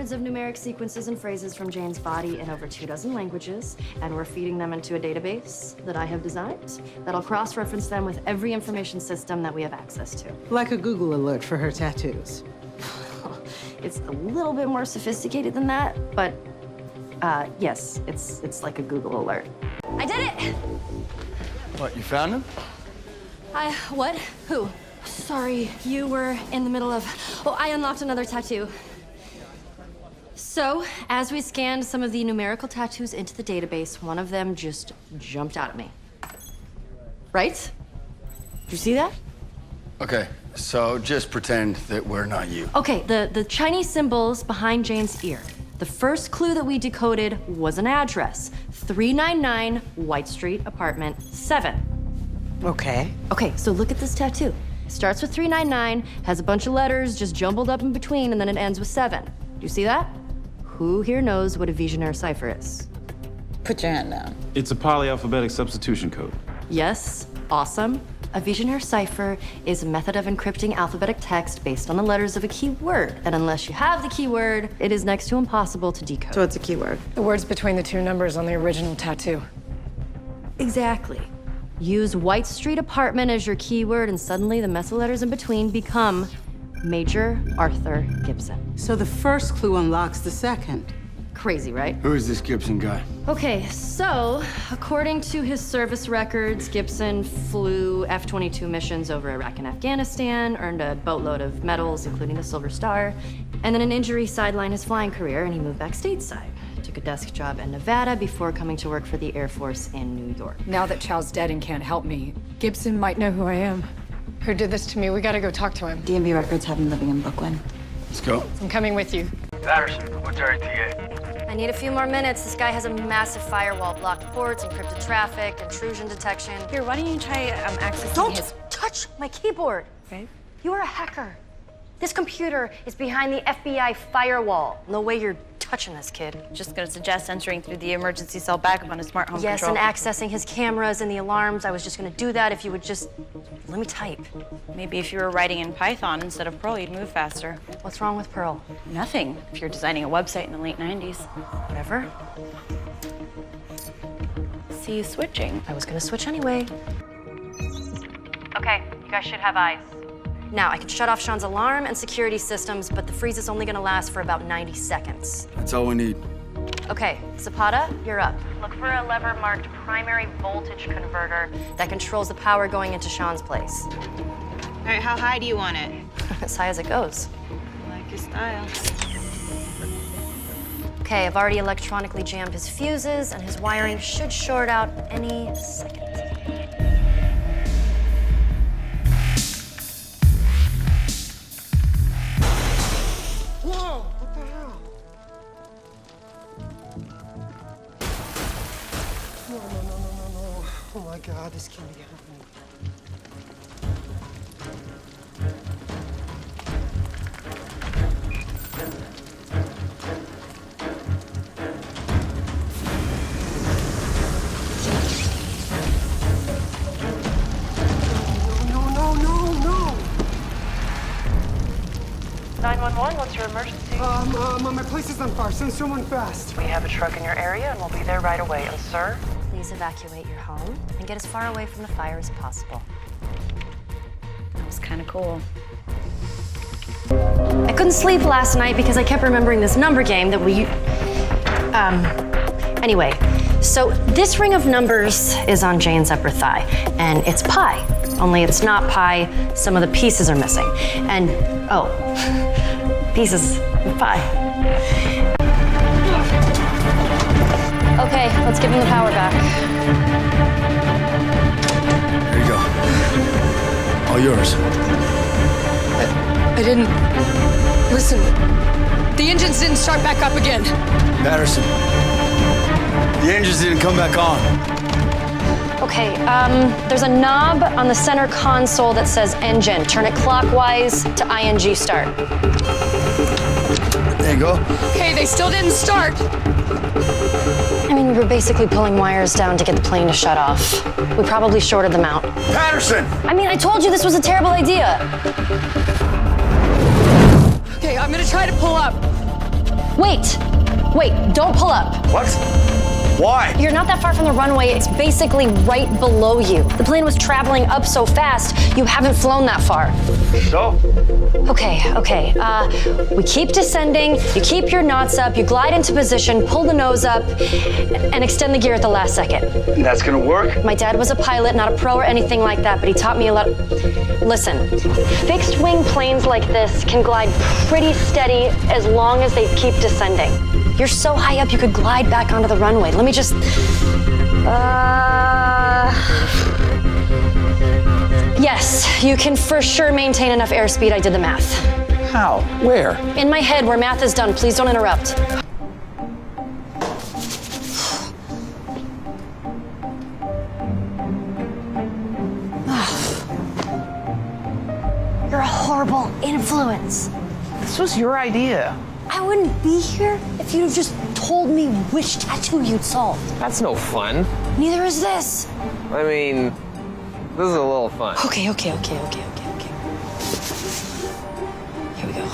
hundreds of numeric sequences and phrases from Jane's body in over 24 languages, and we're feeding them into a database that I have designed that'll cross-reference them with every information system that we have access to. Like a Google alert for her tattoos. It's a little bit more sophisticated than that, but yes, it's like a Google alert. I did it! What, you found him? What? Who? Sorry, you were in the middle of... Oh, I unlocked another tattoo. So, as we scanned some of the numerical tattoos into the database, one of them just jumped out at me. Right? Did you see that? Okay, so just pretend that we're not you. Okay, the Chinese symbols behind Jane's ear. The first clue that we decoded was an address. 399 White Street, apartment 7. Okay. Okay, so look at this tattoo. It starts with 399, has a bunch of letters just jumbled up in between, and then it ends with 7. Do you see that? Who here knows what a Vigenère cipher is? Put your hand down. It's a polyalphabetic substitution code. Yes, awesome. A Vigenère cipher is a method of encrypting alphabetic text based on the letters of a key word. And unless you have the key word, it is next to impossible to decode. So it's a keyword. The words between the two numbers on the original tattoo. Exactly. Use White Street apartment as your keyword, and suddenly the mess of letters in between become Major Arthur Gibson. So the first clue unlocks the second. Crazy, right? Who is this Gibson guy? Okay, so according to his service records, Gibson flew F-22 missions over Iraq and Afghanistan, earned a boatload of medals, including the Silver Star, and then an injury sidelined his flying career, and he moved back stateside. Took a desk job in Nevada before coming to work for the Air Force in New York. Now that Chow's dead and can't help me, Gibson might know who I am. Who did this to me? We gotta go talk to him. DMV records have him living in Brooklyn. Let's go. I'm coming with you. Patterson, what's our ETA? I need a few more minutes. This guy has a massive firewall, blocked ports, encrypted traffic, intrusion detection. Here, why don't you try accessing Don't his... touch my keyboard. Babe? You are a hacker. This computer is behind the FBI firewall. No way you're touching this kid. Just gonna suggest entering through the emergency cell backup on his smart home Yes, control. and accessing his cameras and the alarms. I was just gonna do that if you would just let me type. Maybe if you were writing in Python instead of Perl, you'd move faster. What's wrong with Pearl? Nothing, if you're designing a website in the late 90s. Whatever. See you switching. I was gonna switch anyway. Okay, you guys should have eyes. Now, I can shut off Sean's alarm and security systems, but the freeze is only gonna last for about 90 seconds. That's all we need. Okay, Zapata, you're up. Look for a lever marked primary voltage converter that controls the power going into Sean's place. All right, how high do you want it? As high as it goes. I like your style. Okay, I've already electronically jammed his fuses, and his wiring should short out any second. Whoa! What the hell? No. Oh my God, this can't be happening. No. 911, what's your emergency? My place is on fire. Send someone fast. We have a truck in your area and we'll be there right away. And sir? Please evacuate your home and get as far away from the fire as possible. That was kind of cool. I couldn't sleep last night because I kept remembering this number game that we... Anyway, so this ring of numbers is on Jane's upper thigh, and it's pi. Only it's not pi, some of the pieces are missing. And, oh, pieces of pi. Okay, let's give him the power back. There you go. All yours. I didn't... Listen, the engines didn't start back up again. Patterson, the engines didn't come back on. Okay, there's a knob on the center console that says engine. Turn it clockwise to ING start. There you go. Okay, they still didn't start. I mean, we were basically pulling wires down to get the plane to shut off. We probably shorted them out. Patterson! I mean, I told you this was a terrible idea. Okay, I'm gonna try to pull up. Wait! Wait, don't pull up. What? Why? You're not that far from the runway. It's basically right below you. The plane was traveling up so fast, you haven't flown that far. So? Okay. We keep descending, you keep your knots up, you glide into position, pull the nose up, and extend the gear at the last second. That's gonna work? My dad was a pilot, not a pro or anything like that, but he taught me a lot. Listen, fixed wing planes like this can glide pretty steady as long as they keep descending. You're so high up you could glide back onto the runway. Let me just... Yes, you can for sure maintain enough airspeed. I did the math. How? Where? In my head, where math is done, please don't interrupt. You're a horrible influence. This was your idea. I wouldn't be here if you'd have just told me which tattoo you'd solved. That's no fun. Neither is this. I mean, this is a little fun. Okay. Here we go.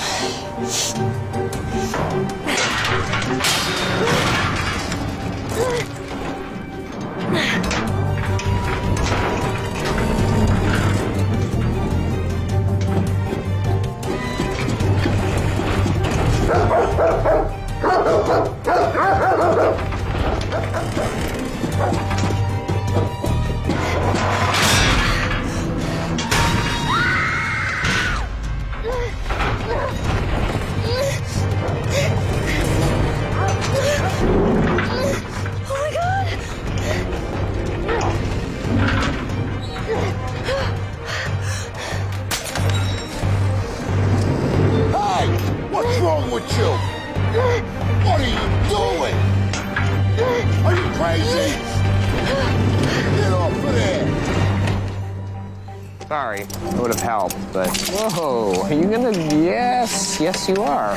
What's wrong with you? What are you doing? Are you crazy? Get off of there! Sorry, it would have helped, but... Whoa, are you gonna... Yes, you are.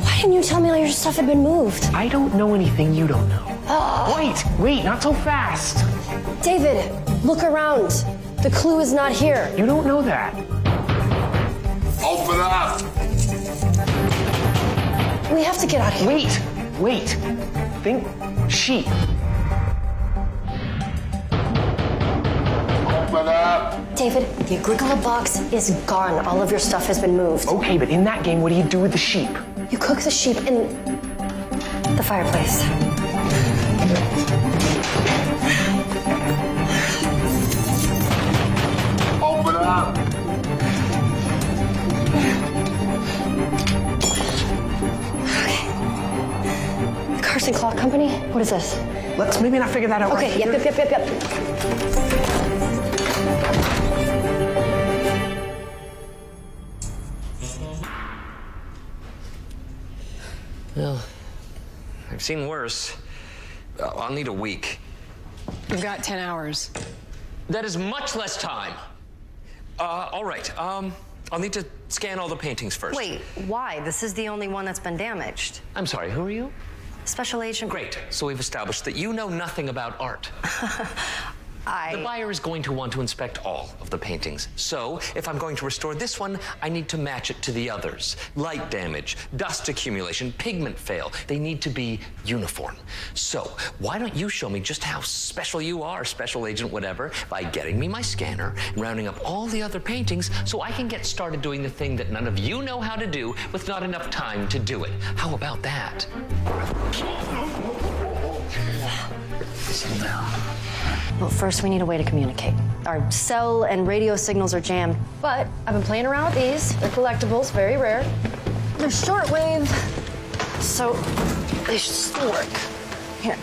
Why didn't you tell me all your stuff had been moved? I don't know anything you don't know. Wait, not so fast. David, look around. The clue is not here. You don't know that. Open up! We have to get out of here. Wait. Think sheep. Open up! David, the Agricola box is gone. All of your stuff has been moved. Okay, but in that game, what do you do with the sheep? You cook the sheep in the fireplace. Open up! The Carson Clock Company? What is this? Let's maybe not figure that out right Okay, here. yep. Well, I've seen worse. I'll need a week. We've got 10 hours. That is much less time. All right. I'll need to scan all the paintings first. Wait, why? This is the only one that's been damaged. I'm sorry, who are you? Special Agent... Great. So we've established that you know nothing about art. The buyer is going to want to inspect all of the paintings. So, if I'm going to restore this one, I need to match it to the others. Light damage, dust accumulation, pigment fail. They need to be uniform. So, why don't you show me just how special you are, Special Agent whatever, by getting me my scanner and rounding up all the other paintings so I can get started doing the thing that none of you know how to do with not enough time to do it. How about that? Settle down. Well, first we need a way to communicate. Our cell and radio signals are jammed, but I've been playing around with these. They're collectibles, very rare. They're shortwave, so they should still work. Here.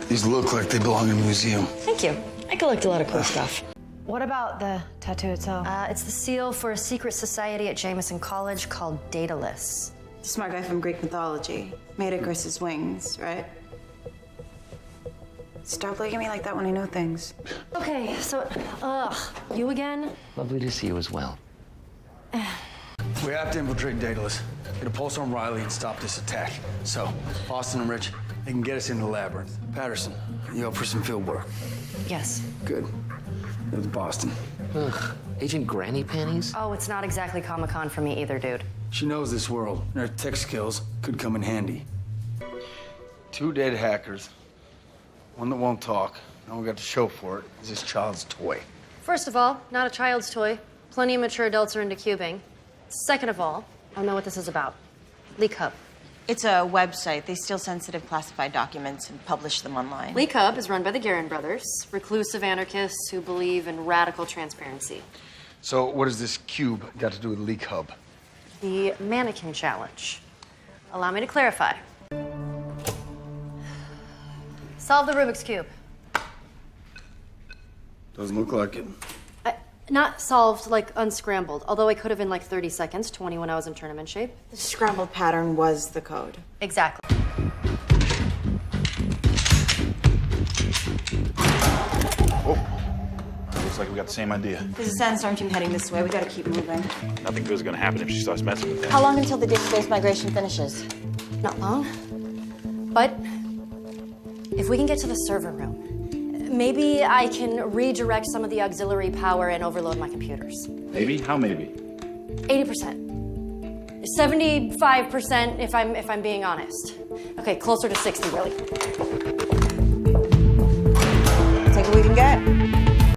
These look like they belong in a museum. Thank you. I collect a lot of cool stuff. What about the tattoo itself? It's the seal for a secret society at Jameson College called Daedalus. Smart guy from Greek mythology. Made Icarus's wings, right? Stop looking at me like that when I know things. Okay, so, you again? Lovely to see you as well. We have to infiltrate Daedalus, get a pulse on Riley, and stop this attack. So, Austin and Rich, They can get us into the labyrinth. Patterson, you up for some field work? Yes. Good. Go to Boston. Ugh, Agent Granny Panties? Oh, it's not exactly Comic-Con for me either, dude. She knows this world, and her tech skills could come in handy. 2 dead hackers, one that won't talk. All we got to show for it is this child's toy. First of all, not a child's toy. Plenty of mature adults are into cubing. Second of all, I don't know what this is about. Leak Hub. It's a website. They steal sensitive classified documents and publish them online. Leak Hub is run by the Guerin brothers, reclusive anarchists who believe in radical transparency. So what does this cube got to do with Leak Hub? The Mannequin Challenge. Allow me to clarify. Solve the Rubik's Cube. Doesn't look like it. Not solved, like unscrambled, although I could have in like 30 seconds, 20 when I was in tournament shape. The scrambled pattern was the code. Exactly. Looks like we got the same idea. There's a sandstorm team heading this way. We gotta keep moving. Nothing good's gonna happen if she starts messing with that. How long until the database migration finishes? Not long. But if we can get to the server room, maybe I can redirect some of the auxiliary power and overload my computers. Maybe? How maybe? 80%. 75% if I'm being honest. Okay, closer to 60 really. Take what we can get.